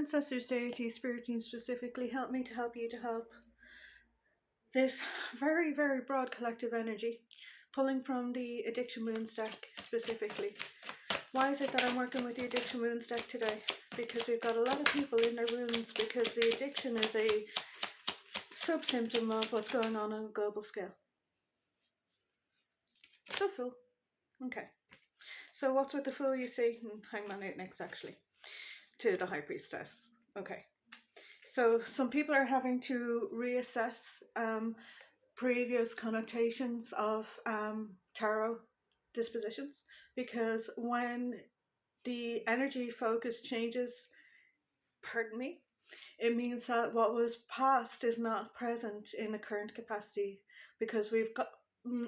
ancestors, deities, spirit teams specifically, help me to help you to help this very, very broad collective energy, pulling from the Addiction Wounds deck specifically. Why is it that I'm working with the Addiction Wounds deck today? Because we've got a lot of people in their wounds because the addiction is a sub-symptom of what's going on a global scale. The Fool. Okay. So what's with the Fool, you see? Hangman out next, actually, to the High Priestess. Okay. So some people are having to reassess previous connotations of tarot dispositions, because when the energy focus changes, pardon me, it means that what was past is not present in the current capacity, because we've got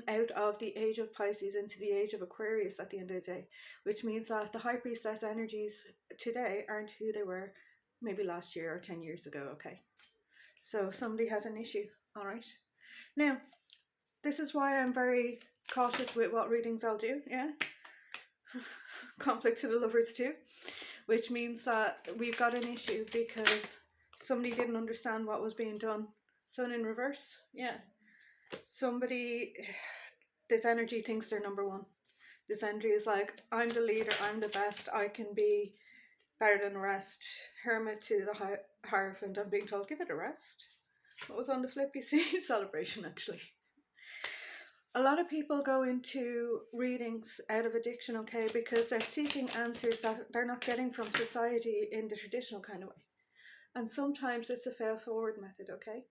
out of the age of Pisces into the age of Aquarius at the end of the day, which means that the High Priestess energies today aren't who they were maybe last year or 10 years ago. Okay, so somebody has an issue. All right, now this is why I'm very cautious with what readings I'll do. Yeah, conflict to the lovers too, which means that we've got an issue because somebody didn't understand what was being done. Sun in reverse, yeah. Somebody, this energy thinks they're number one. This energy is like, I'm the leader, I'm the best, I can be better than the rest. Hermit to the Hierophant, I'm being told, give it a rest. What was on the flip, you see? Celebration, actually. A lot of people go into readings out of addiction, okay, because they're seeking answers that they're not getting from society in the traditional kind of way. And sometimes it's a fail forward method, okay?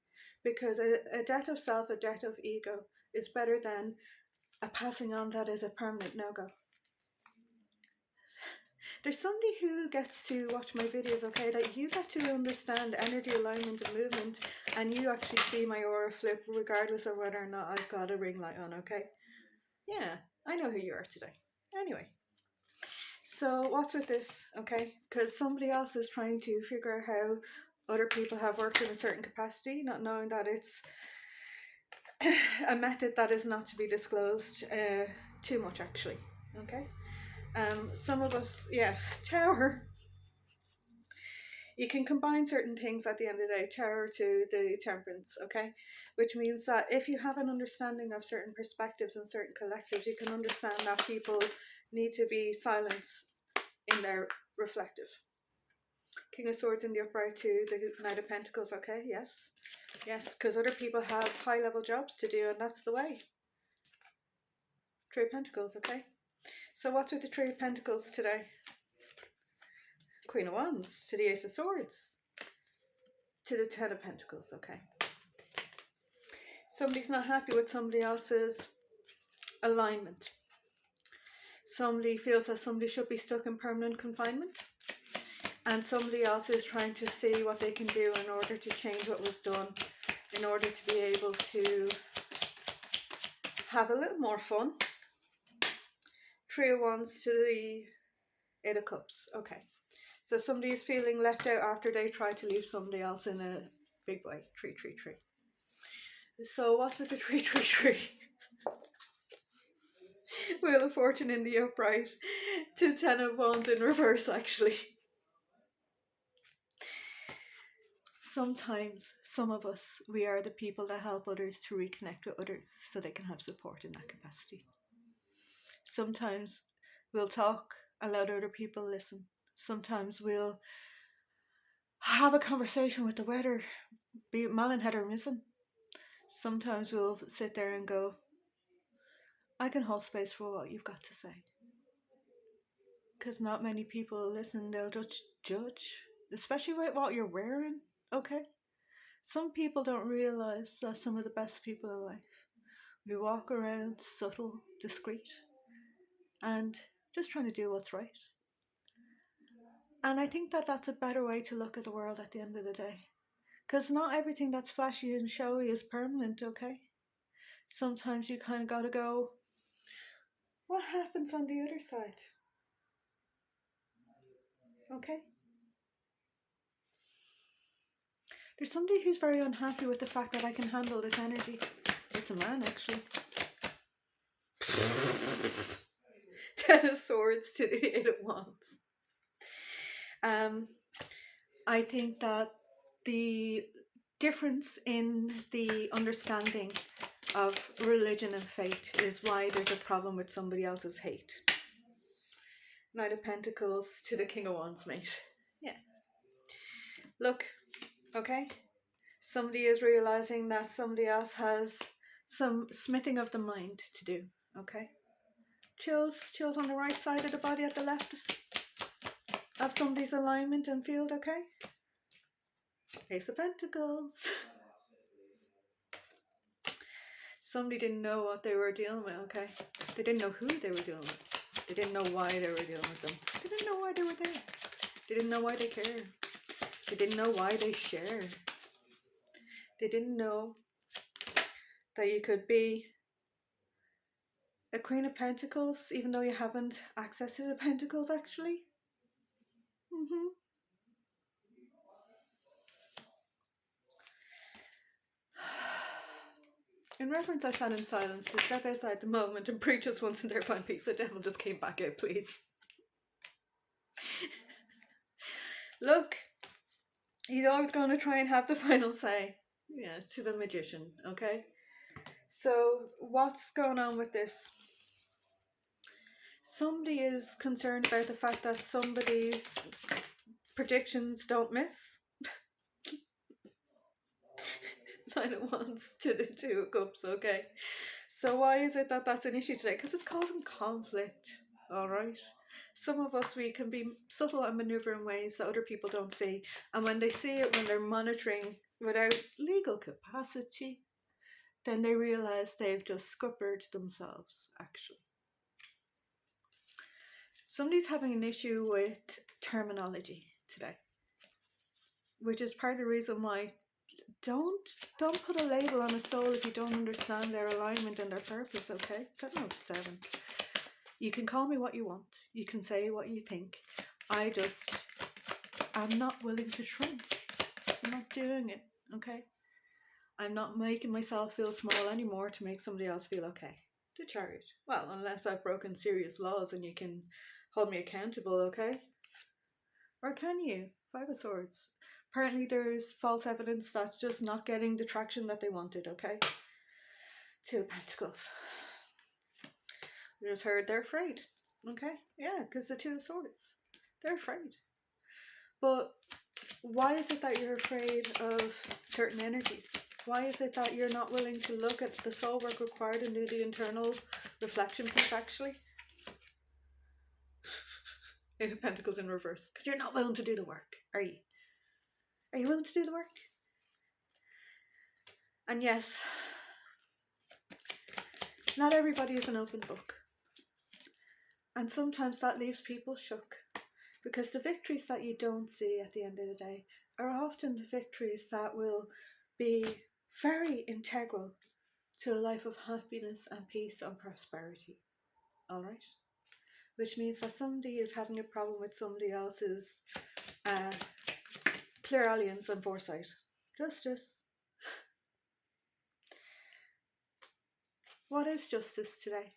Because a death of self, a death of ego is better than a passing on that is a permanent no-go. There's somebody who gets to watch my videos, okay, that you get to understand energy alignment and movement, and you actually see my aura flip regardless of whether or not I've got a ring light on, okay? Yeah, I know who you are today. Anyway, so what's with this, okay? Because somebody else is trying to figure out how other people have worked in a certain capacity, not knowing that it's a method that is not to be disclosed too much, actually, okay? Some of us, yeah, Tower. You can combine certain things at the end of the day, Tower to the Temperance, okay? Which means that if you have an understanding of certain perspectives and certain collectives, you can understand that people need to be silenced in their reflective. King of Swords in the upright to the Knight of Pentacles, okay? Yes. Yes, because other people have high-level jobs to do, and that's the way. Three of Pentacles, okay? So what's with the Three of Pentacles today? Queen of Wands to the Ace of Swords to the Ten of Pentacles, okay? Somebody's not happy with somebody else's alignment. Somebody feels that somebody should be stuck in permanent confinement, and somebody else is trying to see what they can do in order to change what was done, in order to be able to have a little more fun. Three of Wands to the Eight of Cups, okay. So somebody is feeling left out after they try to leave somebody else in a big way. Tree. So what's with the tree? Wheel of Fortune in the upright to Ten of Wands in reverse, actually. Sometimes, some of us, we are the people that help others to reconnect with others so they can have support in that capacity. Sometimes we'll talk and let other people listen. Sometimes we'll have a conversation with the weather, be it Malin or missing. Sometimes we'll sit there and go, I can hold space for what you've got to say. Because not many people listen, they'll just judge, especially with what you're wearing, okay? Some people don't realise that some of the best people in life, we walk around subtle, discreet, and just trying to do what's right. And I think that that's a better way to look at the world at the end of the day. Because not everything that's flashy and showy is permanent, okay? Sometimes you kind of got to go, what happens on the other side? Okay? There's somebody who's very unhappy with the fact that I can handle this energy. It's a man, actually. Ten of Swords to the Eight of Wands. I think that the difference in the understanding of religion and fate is why there's a problem with somebody else's hate. Knight of Pentacles to the King of Wands, mate. Yeah. Look, okay? Somebody is realizing that somebody else has some smithing of the mind to do, okay? Chills on the right side of the body at the left of somebody's alignment and field, okay? Ace of Pentacles. Somebody didn't know what they were dealing with, okay? They didn't know who they were dealing with. They didn't know why they were dealing with them. They didn't know why they were there. They didn't know why they care. They didn't know why they share. They didn't know that you could be a Queen of Pentacles even though you haven't access to the Pentacles, actually. In reference, I sat in silence to step outside the moment and preach us once in their fine peace. The devil just came back out, please. Look, he's always going to try and have the final say. Yeah, to the magician, okay? So, what's going on with this? Somebody is concerned about the fact that somebody's predictions don't miss. Nine of Wands to the Two of Cups, okay? So why is it that that's an issue today? Because it's causing conflict, alright? Some of us, we can be subtle and maneuver in ways that other people don't see. And when they see it, when they're monitoring without legal capacity, then they realise they've just scuppered themselves, actually. Somebody's having an issue with terminology today, which is part of the reason why don't put a label on a soul if you don't understand their alignment and their purpose, okay? 707. You can call me what you want. You can say what you think. I'm not willing to shrink. I'm not doing it, okay? I'm not making myself feel small anymore to make somebody else feel okay. The Chariot. Well, unless I've broken serious laws and you can hold me accountable, okay? Or can you? Five of Swords. Apparently there's false evidence that's just not getting the traction that they wanted, okay? Two of Pentacles. We just heard they're afraid, okay? Yeah, because the Two of Swords. They're afraid. But why is it that you're afraid of certain energies? Why is it that you're not willing to look at the soul work required and do the internal reflection piece, actually? Eight of Pentacles in reverse. Because you're not willing to do the work, are you? Are you willing to do the work? And yes, not everybody is an open book. And sometimes that leaves people shook. Because the victories that you don't see at the end of the day are often the victories that will be very integral to a life of happiness and peace and prosperity. Alright? Which means that somebody is having a problem with somebody else's clairaliance and foresight. Justice. What is justice today?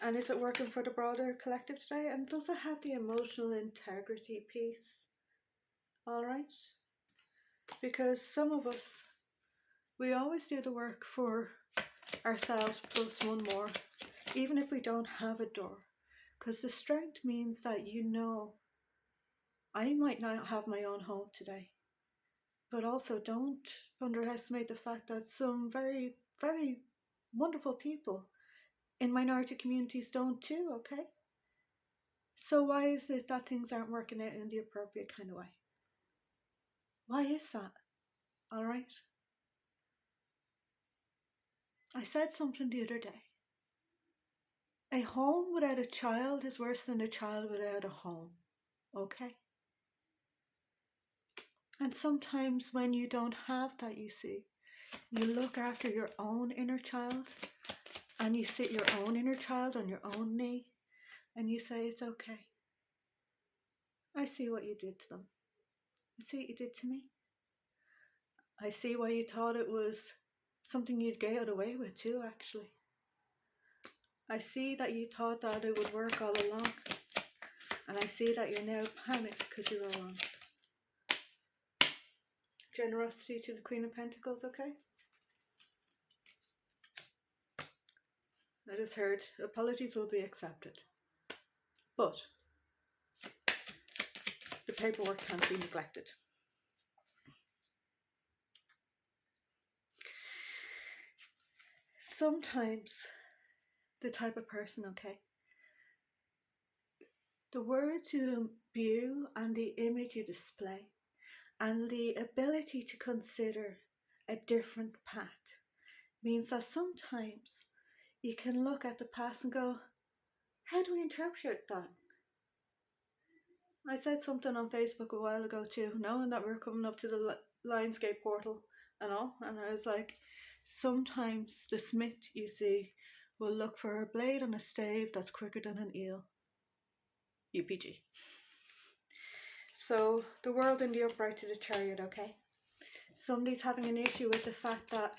And is it working for the broader collective today? And does it have the emotional integrity piece? Alright? Because some of us, we always do the work for ourselves plus one more, even if we don't have a door. Because the strength means that you know, I might not have my own home today. But also don't underestimate the fact that some very, very wonderful people in minority communities don't too, okay? So why is it that things aren't working out in the appropriate kind of way? Why is that? Alright? I said something the other day. A home without a child is worse than a child without a home. Okay? And sometimes when you don't have that, you see, you look after your own inner child and you sit your own inner child on your own knee and you say, it's okay. I see what you did to them. I see what you did to me. I see why you thought it was something you'd get away with too, actually. I see that you thought that it would work all along. And I see that you're now panicked because you were wrong. Generosity to the Queen of Pentacles, okay? I just heard apologies will be accepted, but the paperwork can't be neglected. Sometimes the type of person, okay, the words you imbue and the image you display and the ability to consider a different path means that sometimes you can look at the past and go, how do we interpret that? I said something on Facebook a while ago too, knowing that we're coming up to the Lionsgate portal and all, and I was like, sometimes the smith, you see, will look for a blade and a stave that's quicker than an eel. UPG. So the world in the upright to the chariot, okay? Somebody's having an issue with the fact that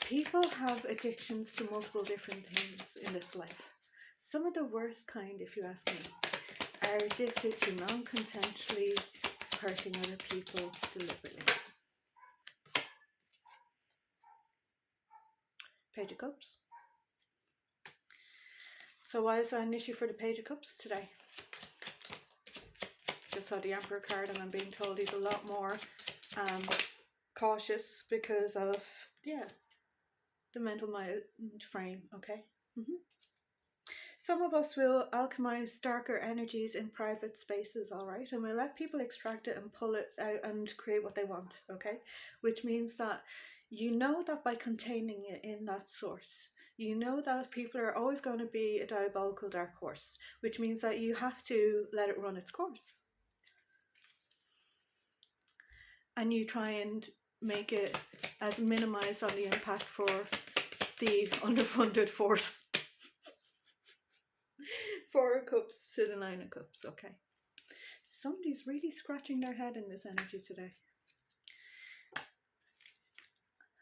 people have addictions to multiple different things in this life. Some of the worst kind, if you ask me, are addicted to non-consensually hurting other people deliberately. Page of Cups. So why is that an issue for the Page of Cups today? Just saw the Emperor card and I'm being told he's a lot more cautious because of, the mental mind frame, okay? Some of us will alchemize darker energies in private spaces, all right? And we'll let people extract it and pull it out and create what they want, okay? Which means that you know that by containing it in that source, you know that people are always going to be a diabolical dark horse, which means that you have to let it run its course. And you try and make it as minimized on the impact for the underfunded force. 4 of Cups to the 9 of Cups, okay. Somebody's really scratching their head in this energy today.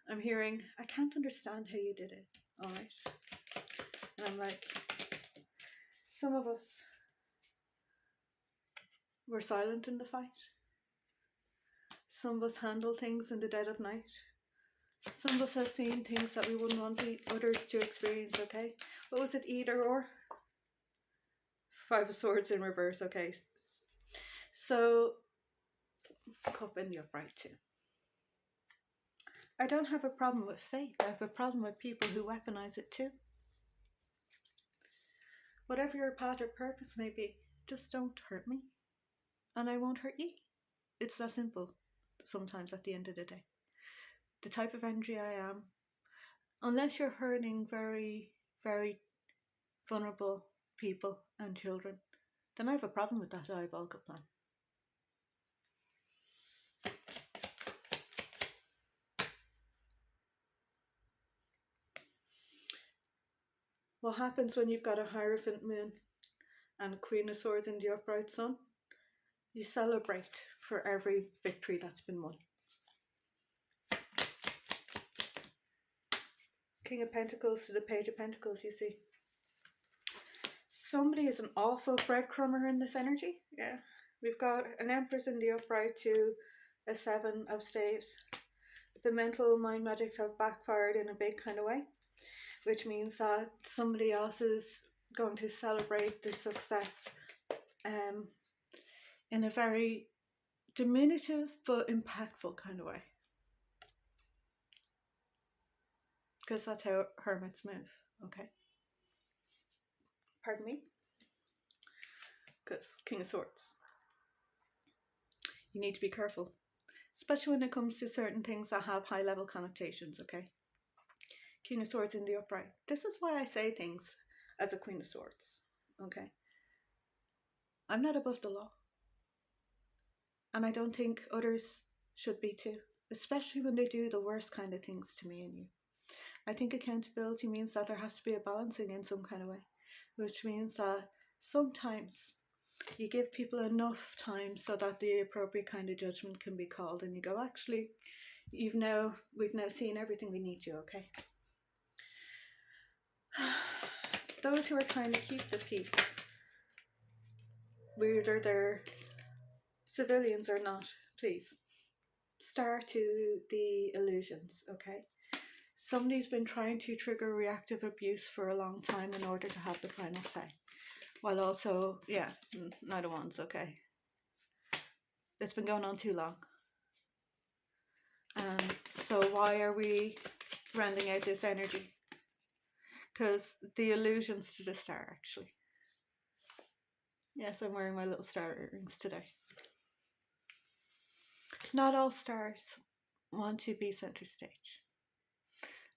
I'm hearing, I can't understand how you did it, alright? And I'm like, some of us were silent in the fight. Some of us handle things in the dead of night. Some of us have seen things that we wouldn't want others to experience, okay? What was it, either or? 5 of Swords in reverse, okay. So, Cup in the upright too. I don't have a problem with faith. I have a problem with people who weaponize it too. Whatever your path or purpose may be, just don't hurt me. And I won't hurt you. It's that simple sometimes at the end of the day. The type of energy I am, unless you're hurting very, very vulnerable people and children, then I have a problem with that diabolical plan. What happens when you've got a Hierophant moon and a Queen of Swords in the upright sun? You celebrate for every victory that's been won. King of Pentacles to the Page of Pentacles, you see. Somebody is an awful breadcrumber in this energy. Yeah. We've got an Empress in the upright to a 7 of Staves. The mental mind magics have backfired in a big kind of way, which means that somebody else is going to celebrate the success in a very diminutive but impactful kind of way. Because that's how hermits move, okay? Pardon me? Because King of Swords. You need to be careful, especially when it comes to certain things that have high level connotations, okay? King of Swords in the upright. This is why I say things as a Queen of Swords, okay? I'm not above the law. And I don't think others should be too, especially when they do the worst kind of things to me and you. I think accountability means that there has to be a balancing in some kind of way, which means that sometimes you give people enough time so that the appropriate kind of judgment can be called and you go, actually, we've now seen everything we need to, okay? Those who are trying to keep the peace, whether they're civilians or not, please star to the illusions, okay? Somebody's been trying to trigger reactive abuse for a long time in order to have the final say. While also, yeah, Knight of Wands, okay. It's been going on too long. So why are we rounding out this energy? Because the illusions to the star, actually. Yes, I'm wearing my little star earrings today. Not all stars want to be center stage.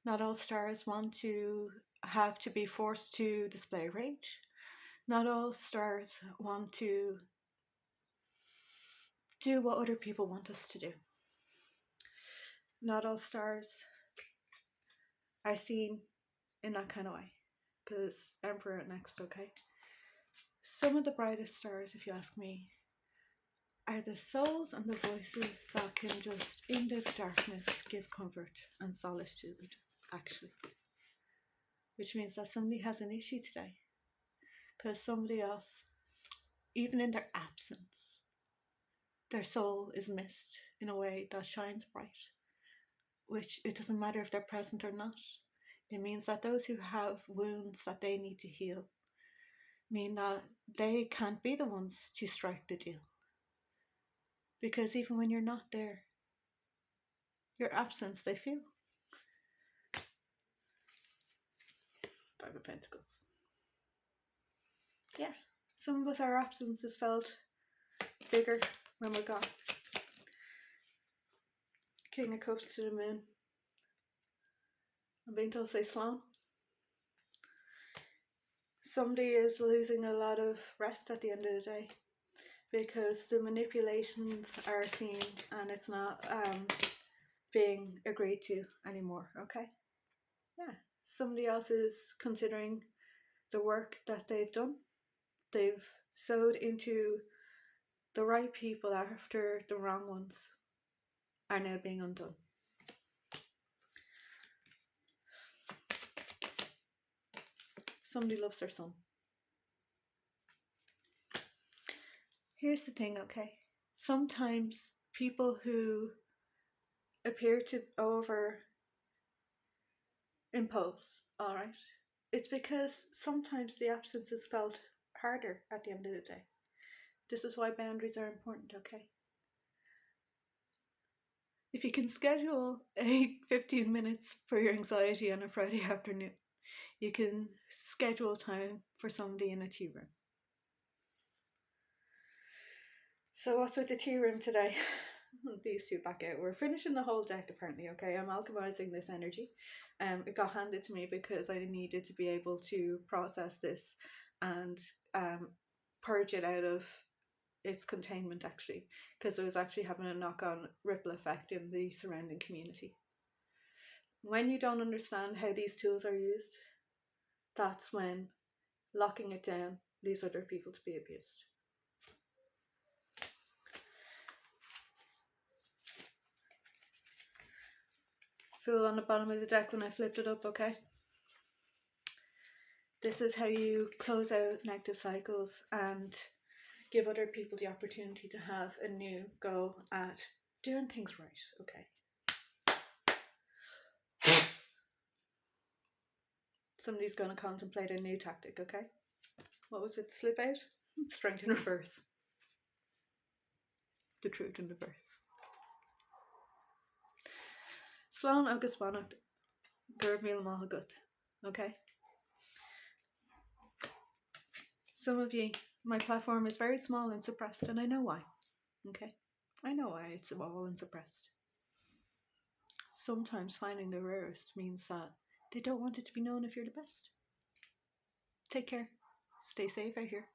Not all stars want to have to be forced to display rage. Not all stars want to do what other people want us to do. Not all stars are seen in that kind of way. Because Emperor next, okay? Some of the brightest stars, if you ask me, are the souls and the voices that can just, in the darkness, give comfort and solitude, actually. Which means that somebody has an issue today. Because somebody else, even in their absence, their soul is missed in a way that shines bright. Which it doesn't matter if they're present or not. It means that those who have wounds that they need to heal mean that they can't be the ones to strike the deal. Because even when you're not there, your absence they feel. Five of Pentacles. Yeah, some of us, our absence is felt bigger when we're gone. King of Cups to the Moon. I'm being told to say Sloan. Somebody is losing a lot of rest at the end of the day because the manipulations are seen and it's not being agreed to anymore, okay? Yeah, somebody else is considering the work that they've done. They've sowed into the right people after the wrong ones are now being undone. Somebody loves their son. Here's the thing, okay? Sometimes people who appear to over impose, alright? It's because sometimes the absence is felt harder at the end of the day. This is why boundaries are important, okay? If you can schedule 15 minutes for your anxiety on a Friday afternoon, you can schedule time for somebody in a tea room. So what's with the tea room today? These two back out. We're finishing the whole deck apparently, okay? I'm alchemizing this energy. It got handed to me because I needed to be able to process this and purge it out of its containment, actually, because it was actually having a knock-on ripple effect in the surrounding community. When you don't understand how these tools are used, that's when locking it down leaves other people to be abused. Fool on the bottom of the deck when I flipped it up, okay? This is how you close out negative cycles and give other people the opportunity to have a new go at doing things right, okay? Somebody's going to contemplate a new tactic, okay? What was it? Slip out? Strength in reverse. The truth in reverse. Slán agus bannacht gur míle maith agat, okay? Some of you, my platform is very small and suppressed, and I know why, okay? I know why it's small and suppressed. Sometimes finding the rarest means that they don't want it to be known if you're the best. Take care. Stay safe out here.